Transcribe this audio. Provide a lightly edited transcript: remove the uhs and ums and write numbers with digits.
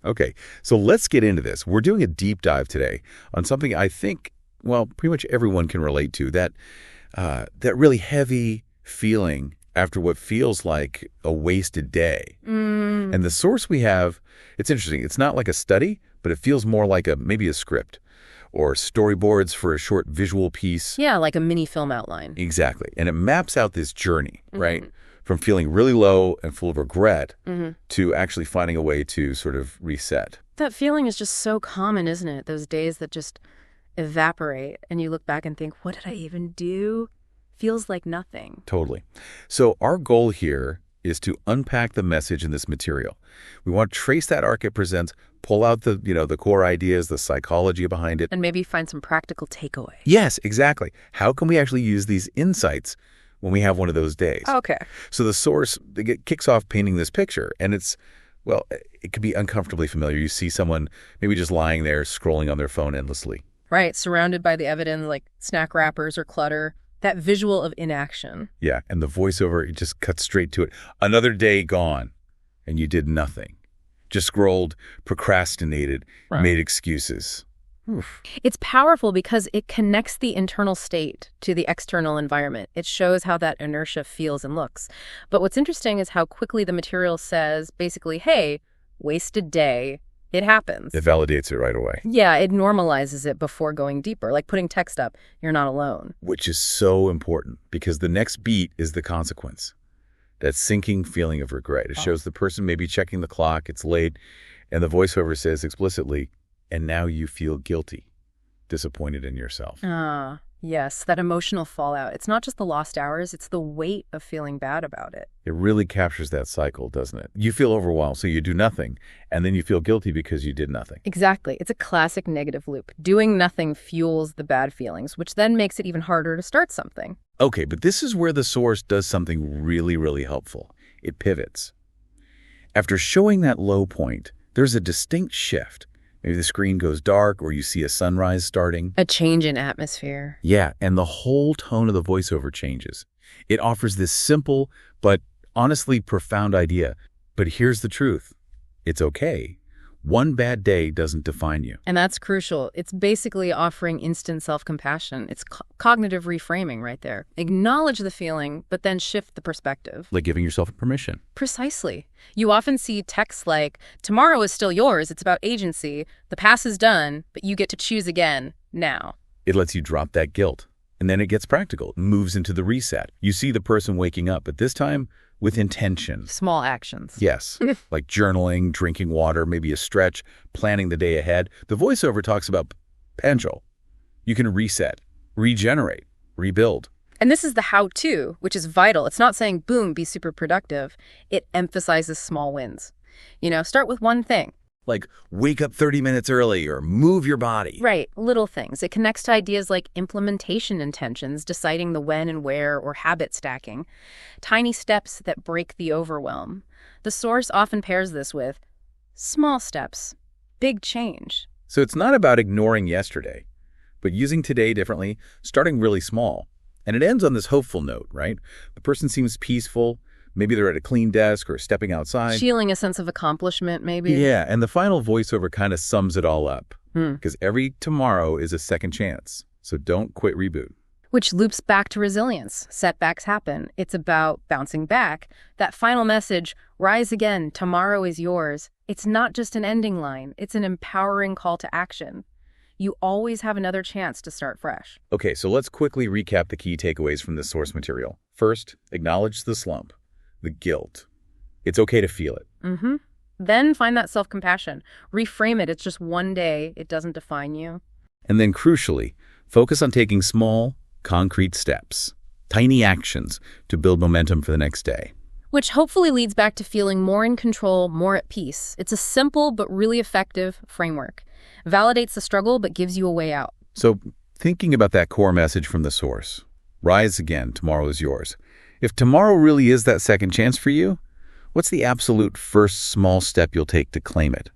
Okay, so let's get into this. We're doing a deep dive today on something I think, well, pretty much everyone can relate to, that really heavy feeling after what feels like a wasted day. And the source we have, it's interesting. It's not like a study, but it feels more like maybe a script or storyboards for a short visual piece. Yeah, like a mini film outline. Exactly. And it maps out this journey, right? From feeling really low and full of regret to actually finding a way to sort of reset. That feeling is just so common, isn't it? Those days that just evaporate and you look back and think, what did I even do? Feels like nothing. Totally. So our goal here is to unpack the message in this material. We want to trace that arc it presents, pull out the core ideas, the psychology behind it. And maybe find some practical takeaway. Yes, exactly. How can we actually use these insights when we have one of those days? Okay. So the source kicks off painting this picture, and it can be uncomfortably familiar. You see someone maybe just lying there scrolling on their phone endlessly. Right, surrounded by the evidence like snack wrappers or clutter. That visual of inaction. Yeah, and the voiceover, it just cuts straight to it. Another day gone, and you did nothing. Just scrolled, procrastinated, made excuses. Oof. It's powerful because it connects the internal state to the external environment. It shows how that inertia feels and looks. But what's interesting is how quickly the material says, basically, hey, wasted day. It happens. It validates it right away. Yeah, it normalizes it before going deeper, like putting text up, you're not alone. Which is so important because the next beat is the consequence. That sinking feeling of regret. It shows the person maybe checking the clock, it's late, and the voiceover says explicitly, and now you feel guilty, disappointed in yourself. Yes, that emotional fallout. It's not just the lost hours, it's the weight of feeling bad about it. It really captures that cycle, doesn't it? You feel overwhelmed, so you do nothing, and then you feel guilty because you did nothing. Exactly. It's a classic negative loop. Doing nothing fuels the bad feelings, which then makes it even harder to start something. Okay, but this is where the source does something really, really helpful. It pivots. After showing that low point, there's a distinct shift. Maybe the screen goes dark or you see a sunrise starting. A change in atmosphere. Yeah, and the whole tone of the voiceover changes. It offers this simple but honestly profound idea. But here's the truth. It's okay. One bad day doesn't define you. And that's crucial. It's basically offering instant self-compassion. It's cognitive reframing right there. Acknowledge the feeling, but then shift the perspective. Like giving yourself permission. Precisely. You often see texts like, tomorrow is still yours. It's about agency. The past is done, but you get to choose again now. It lets you drop that guilt. And then it gets practical. It moves into the reset. You see the person waking up, but this time with intention. Small actions. Yes, like journaling, drinking water, maybe a stretch, planning the day ahead. The voiceover talks about potential. You can reset, regenerate, rebuild. And this is the how-to, which is vital. It's not saying, boom, be super productive. It emphasizes small wins. Start with one thing. Like wake up 30 minutes early or move your body. Right, little things. It connects to ideas like implementation intentions, deciding the when and where, or habit stacking. Tiny steps that break the overwhelm. The source often pairs this with small steps, big change. So it's not about ignoring yesterday, but using today differently, starting really small. And it ends on this hopeful note, right? The person seems peaceful. Maybe they're at a clean desk or stepping outside. Feeling a sense of accomplishment, maybe? Yeah, and the final voiceover kind of sums it all up. Because every tomorrow is a second chance. So don't quit, reboot. Which loops back to resilience. Setbacks happen. It's about bouncing back. That final message, rise again, tomorrow is yours. It's not just an ending line. It's an empowering call to action. You always have another chance to start fresh. Okay, so let's quickly recap the key takeaways from this source material. First, acknowledge the slump. The guilt. It's okay to feel it. Then find that self-compassion. Reframe it. It's just one day. It doesn't define you. And then crucially, focus on taking small, concrete steps, tiny actions to build momentum for the next day. Which hopefully leads back to feeling more in control, more at peace. It's a simple but really effective framework. Validates the struggle but gives you a way out. So thinking about that core message from the source, rise again, tomorrow is yours. If tomorrow really is that second chance for you, what's the absolute first small step you'll take to claim it?